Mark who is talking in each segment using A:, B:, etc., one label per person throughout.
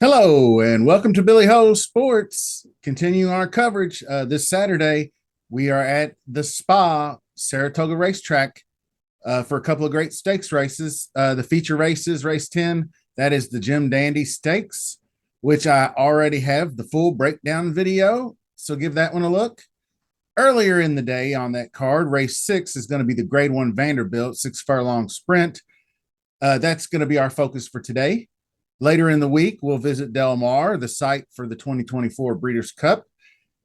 A: Hello and welcome to Billy Ho Sports. Continuing our coverage this Saturday, we are at the Spa Saratoga Racetrack for a couple of great stakes races. The feature races, race 10, that is the Jim Dandy Stakes, which I already have the full breakdown video. So give that one a look. Earlier in the day on that card, race 6 is going to be the grade 1 Vanderbilt 6 furlong sprint. That's going to be our focus for today. Later in the week, we'll visit Del Mar, the site for the 2024 Breeders' Cup.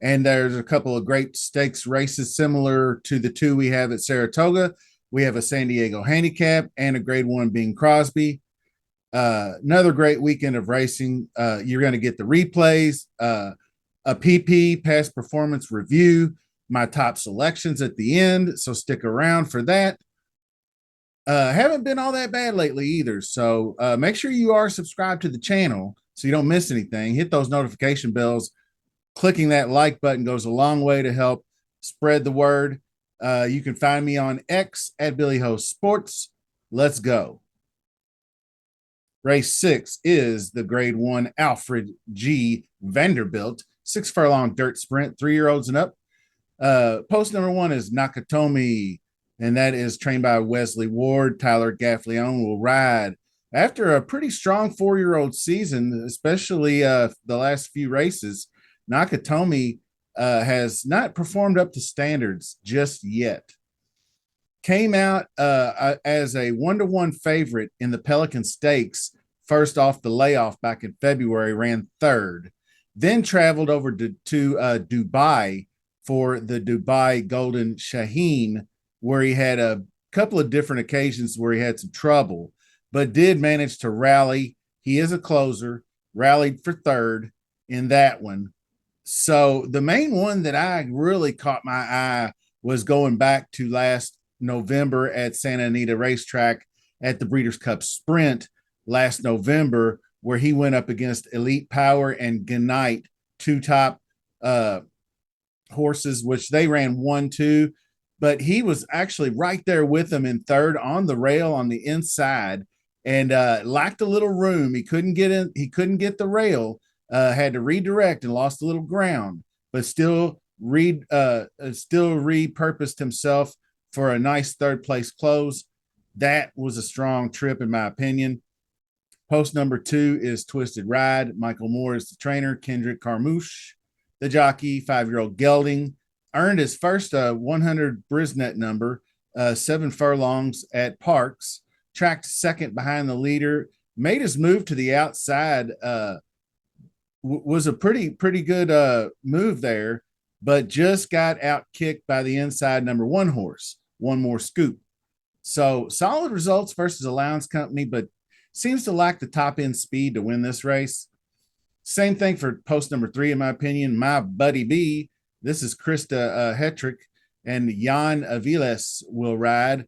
A: And there's a couple of great stakes races similar to the two we have at Saratoga. We have a San Diego Handicap and a grade 1 Bing Crosby. Another great weekend of racing. You're going to get the replays, a PP, past performance review, my top selections at the end. So stick around for that. Haven't been all that bad lately either. So make sure you are subscribed to the channel so you don't miss anything. Hit those notification bells. Clicking that like button goes a long way to help spread the word. You can find me on X at Billy Ho Sports. Let's go. Race 6 is the grade 1 Alfred G. Vanderbilt 6 furlong dirt sprint, 3-year-olds and up. Post number 1 is Nakatomi, and that is trained by Wesley Ward. Tyler Gaffleone will ride. After a pretty strong 4-year-old season, especially the last few races, Nakatomi has not performed up to standards just yet. Came out as a 1-to-1 favorite in the Pelican Stakes, first off the layoff back in February, ran 3rd. Then traveled over to Dubai for the Dubai Golden Shaheen, where he had a couple of different occasions where he had some trouble, but did manage to rally. He is a closer, rallied for 3rd in that one. So the main one that I really caught my eye was going back to last November at Santa Anita Racetrack at the Breeders' Cup Sprint last November, where he went up against Elite Power and Ganite, two top horses, which they ran 1-2. But he was actually right there with them in 3rd on the rail on the inside, and lacked a little room. He couldn't get in. He couldn't get the rail. Had to redirect and lost a little ground, but still repurposed himself for a nice 3rd place close. That was a strong trip, in my opinion. Post number 2 is Twisted Ride. Michael Moore is the trainer. Kendrick Carmouche, the jockey. 5-year-old gelding. Earned his first 100 Brisnet number, 7 furlongs at Parks. Tracked 2nd behind the leader. Made his move to the outside. Was a pretty good move there, but just got out kicked by the inside number 1 horse, One More Scoop. So solid results versus Allowance Company, but seems to lack the top end speed to win this race. Same thing for post number 3, in my opinion. My Buddy B. This is Krista Hetrick, and Jan Aviles will ride.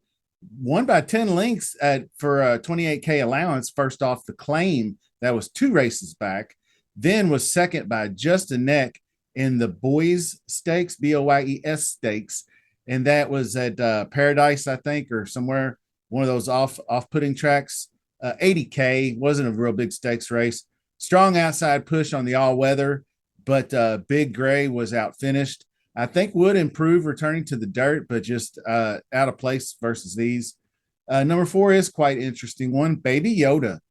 A: Won by 10 lengths for a 28K allowance, first off the claim. That was 2 races back. Then was second by just a neck in the Boys Stakes, Boyes Stakes. And that was at Paradise, I think, or somewhere, one of those off-putting tracks. 80K, wasn't a real big stakes race. Strong outside push on the all-weather, but Big Gray was outfinished. I think would improve returning to the dirt, but just out of place versus these. Number 4 is quite interesting one, Baby Yoda.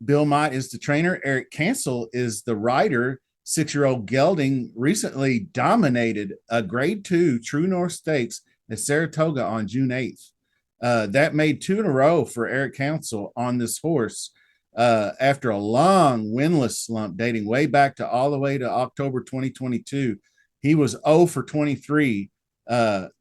A: Bill Mott is the trainer. Eric Cancel is the rider. 6-year-old gelding recently dominated a grade 2 True North Stakes at Saratoga on June 8th. That made 2 in a row for Eric Cancel on this horse. After a long winless slump dating way back to all the way to October 2022. He was 0 for 23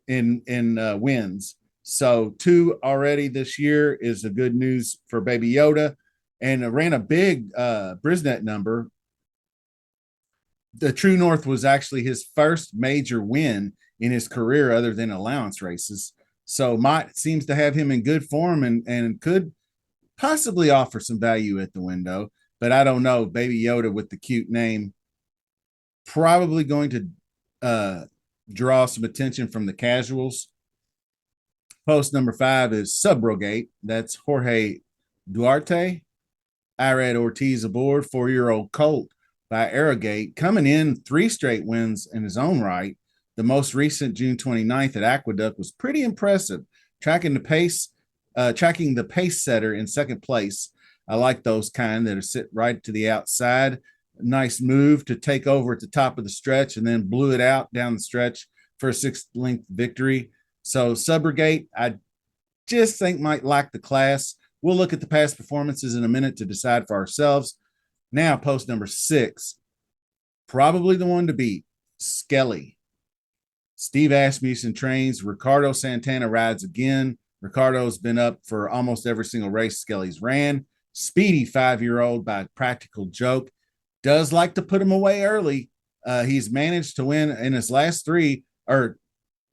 A: in wins. So 2 already this year is a good news for Baby Yoda, and ran a big Brisnet number. The True North was actually his first major win in his career other than allowance races. So Mott seems to have him in good form and could possibly offer some value at the window, but I don't know. Baby Yoda with the cute name. probably going to draw some attention from the casuals. Post number 5 is Subrogate. That's Jorge Duarte. Irad Ortiz aboard, 4-year-old colt by Arrogate, coming in 3 straight wins in his own right. The most recent June 29th at Aqueduct was pretty impressive, tracking the pace setter in second place. I like those kind that are sit right to the outside. Nice move to take over at the top of the stretch and then blew it out down the stretch for a 6th-length victory. So Subrogate, I just think might lack the class. We'll look at the past performances in a minute to decide for ourselves. Now, post number 6, probably the one to beat, Skelly. Steve Asmussen trains. Ricardo Santana rides again. Ricardo's been up for almost every single race Skelly's ran. Speedy 5-year-old by Practical Joke. Does like to put him away early. He's managed to win in his last 3, or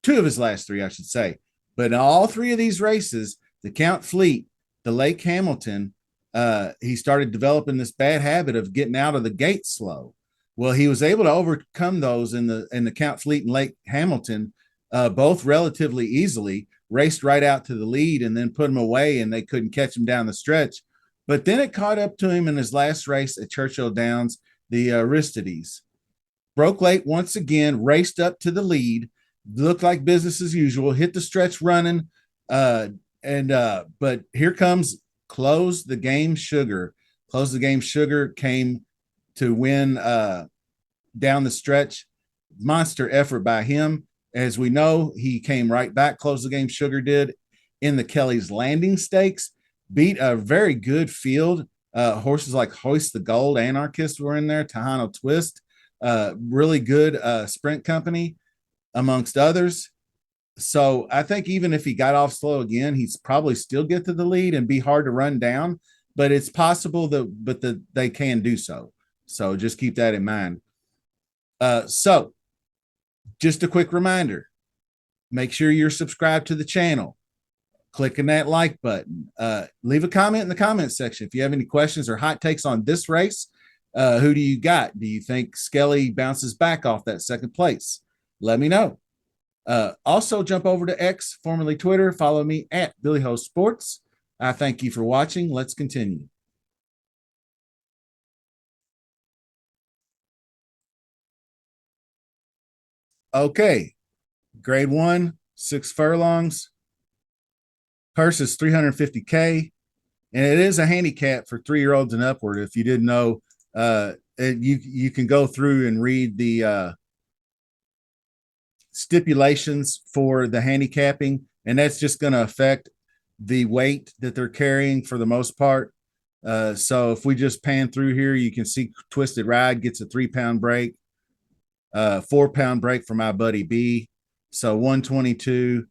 A: 2 of his last 3, I should say. But in all 3 of these races, the Count Fleet, the Lake Hamilton, he started developing this bad habit of getting out of the gate slow. Well, he was able to overcome those in the Count Fleet and Lake Hamilton, both relatively easily, raced right out to the lead and then put him away, and they couldn't catch him down the stretch. But then it caught up to him in his last race at Churchill Downs, the Aristides. Broke late once again, raced up to the lead, looked like business as usual, hit the stretch running, but here comes Close the Game Sugar. Close the Game Sugar came to win down the stretch. Monster effort by him. As we know, he came right back. Close the Game Sugar did in the Kelly's Landing Stakes. Beat a very good field. Horses like Hoist the Gold, Anarchist were in there. Tejano Twist. Really good sprint company, amongst others. So I think even if he got off slow again, he'd probably still get to the lead and be hard to run down. But it's possible that they can do so. So just keep that in mind. So just a quick reminder, make sure you're subscribed to the channel. Clicking that like button. Leave a comment in the comment section if you have any questions or hot takes on this race. Who do you got? Do you think Skelly bounces back off that second place? Let me know. Also, jump over to X, formerly Twitter. Follow me at Billy Ho Sports. I thank you for watching. Let's continue. Okay, grade 1, 6 furlongs. Purse is $350K, and it is a handicap for 3-year-olds and upward. If you didn't know, you can go through and read the stipulations for the handicapping, and that's just going to affect the weight that they're carrying for the most part. So if we just pan through here, you can see Twisted Ride gets a 3-pound break, 4-pound break for my buddy B. So 122.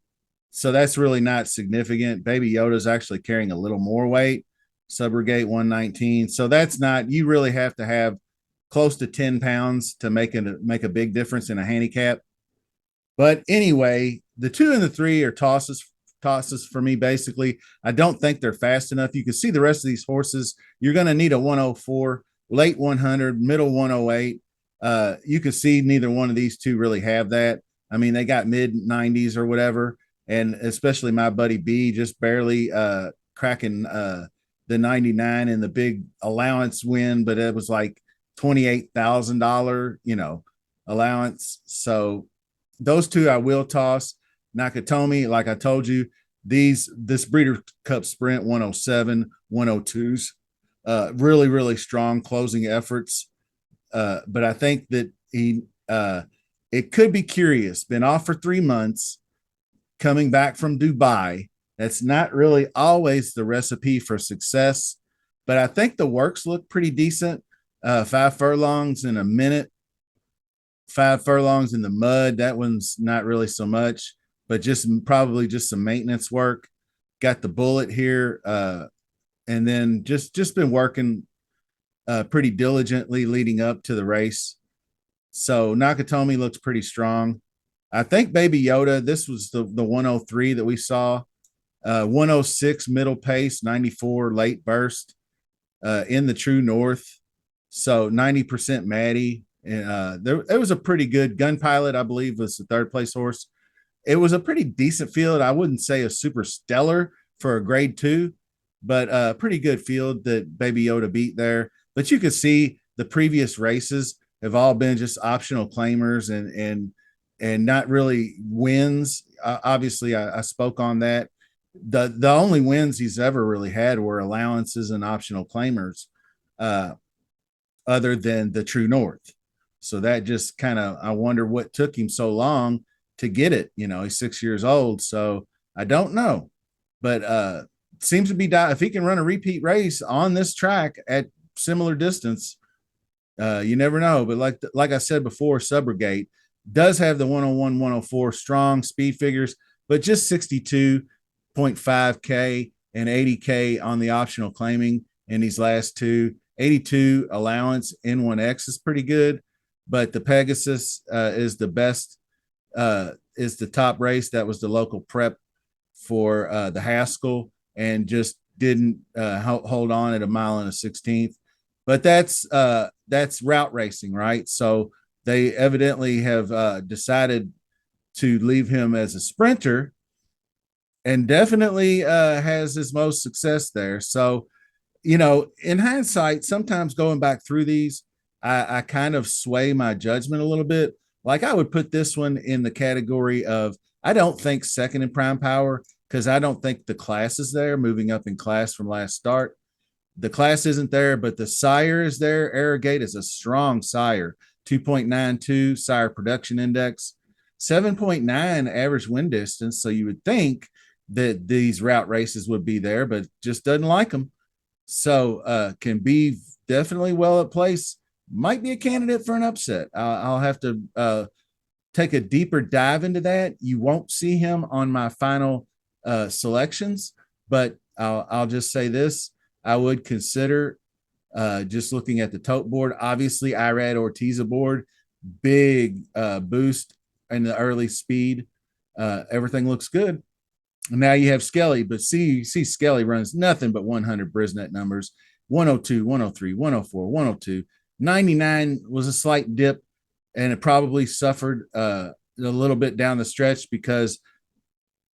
A: So that's really not significant. Baby Yoda's actually carrying a little more weight. Subrogate 119. So that's not, you really have to have close to 10 pounds to make a big difference in a handicap. But anyway, the 2 and the 3 are tosses for me, basically. I don't think they're fast enough. You can see the rest of these horses. You're going to need a 104, late 100, middle 108. You can see neither one of these 2 really have that. I mean, they got mid 90s or whatever. And especially my buddy B just barely cracking the 99 in the big allowance win, but it was like $28,000, allowance. So those 2 I will toss. Nakatomi, like I told you, this Breeder Cup Sprint 107, 102s, really, really strong closing efforts. But I think that it could be curious. Been off for 3 months. Coming back from Dubai, that's not really always the recipe for success, but I think the works look pretty decent. 5 furlongs in a minute, 5 furlongs in the mud. That one's not really so much, but probably just some maintenance work. Got the bullet here, and then just been working pretty diligently leading up to the race. So Nakatomi looks pretty strong. I think Baby Yoda, this was the 103 that we saw. 106 middle pace, 94 late burst in the True North. So 90% Maddie. And it was a pretty good Gun Pilot, I believe, was the third place horse. It was a pretty decent field. I wouldn't say a super stellar for a grade 2, but a pretty good field that Baby Yoda beat there. But you could see the previous races have all been just optional claimers and not really wins. Obviously, I spoke on that. The only wins he's ever really had were allowances and optional claimers, uh, other than the True North. So that just kind of, I wonder what took him so long to get it. He's 6 years old, so I don't know, but seems to be if he can run a repeat race on this track at similar distance, you never know. But like I said before, Subrogate does have the 101, 104 strong speed figures, but just 62.5K and 80K on the optional claiming in these last two. 82 allowance N1X is pretty good, but the Pegasus is the best, is the top race. That was the local prep for the Haskell, and just didn't hold on at a mile and a 16th. But that's route racing, right? So they evidently have decided to leave him as a sprinter, and definitely has his most success there. So, in hindsight, sometimes going back through these, I kind of sway my judgment a little bit. Like, I would put this one in the category of, I don't think second in prime power, because I don't think the class is there, moving up in class from last start. The class isn't there, but the sire is there. Arrogate is a strong sire, 2.92 sire production index, 7.9 average win distance. So you would think that these route races would be there, but just doesn't like them. So can be definitely well at place. Might be a candidate for an upset. I'll have to take a deeper dive into that. You won't see him on my final selections, but I'll just say this. I would consider, just looking at the tote board, obviously Irad Ortiz aboard, big boost in the early speed. Everything looks good. Now you have Skelly, but see Skelly runs nothing but 100 Brisnet numbers, 102, 103, 104, 102. 99 was a slight dip, and it probably suffered a little bit down the stretch because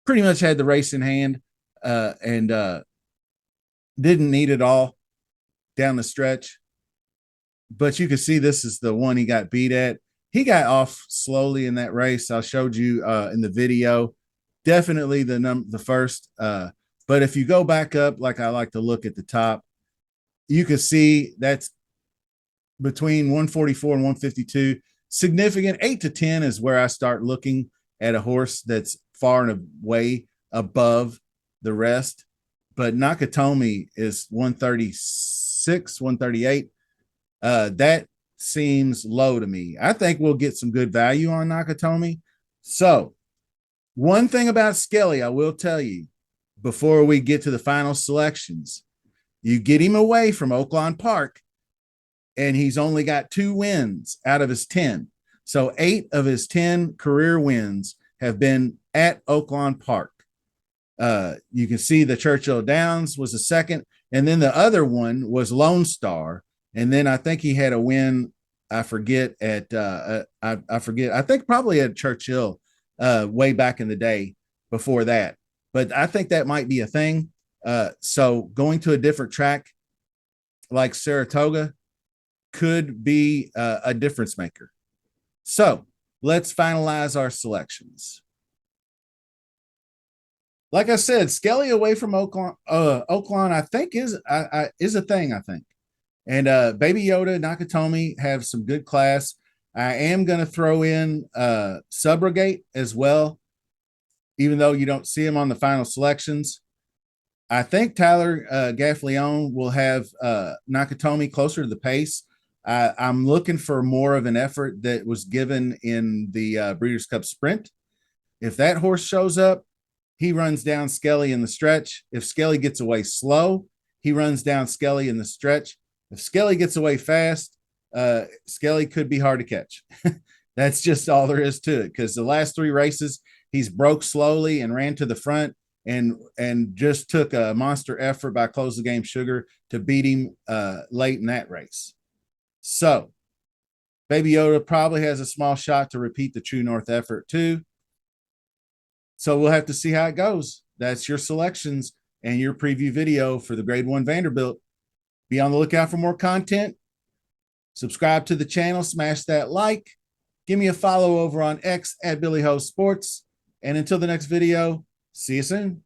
A: pretty much had the race in hand, and didn't need it all down the stretch. But you can see this is the one he got beat at. He got off slowly in that race. I showed you in the video. Definitely the first. But if you go back up, like I like to look at the top, you can see that's between 144 and 152. Significant. 8 to 10 is where I start looking at a horse that's far and away above the rest. But Nakatomi is 136, 138. That seems low to me. I think we'll get some good value on Nakatomi. So, one thing about Skelly, I will tell you before we get to the final selections, you get him away from Oaklawn Park, and he's only got 2 wins out of his 10. So 8 of his 10 career wins have been at Oaklawn Park. You can see the Churchill Downs was the second, and then the other one was Lone Star, and then I think he had a win. I forget at I forget. I think probably at Churchill way back in the day before that, but I think that might be a thing. So going to a different track like Saratoga could be a difference maker. So let's finalize our selections. Like I said, Skelly away from Oaklawn, I think is a thing. I think, and Baby Yoda, Nakatomi have some good class. I am going to throw in Subrogate as well, even though you don't see him on the final selections. I think Tyler Gaffleone will have Nakatomi closer to the pace. I'm looking for more of an effort that was given in the Breeders' Cup Sprint. If that horse shows up, he runs down Skelly in the stretch. If Skelly gets away slow, he runs down Skelly in the stretch. If Skelly gets away fast, Skelly could be hard to catch. That's just all there is to it, because the last 3 races, he's broke slowly and ran to the front and just took a monster effort by Close the Game Sugar to beat him late in that race. So Baby Yoda probably has a small shot to repeat the True North effort too. So we'll have to see how it goes. That's your selections and your preview video for the grade 1 Vanderbilt. Be on the lookout for more content. Subscribe to the channel, smash that like. Give me a follow over on X at Billy Ho Sports. And until the next video, see you soon.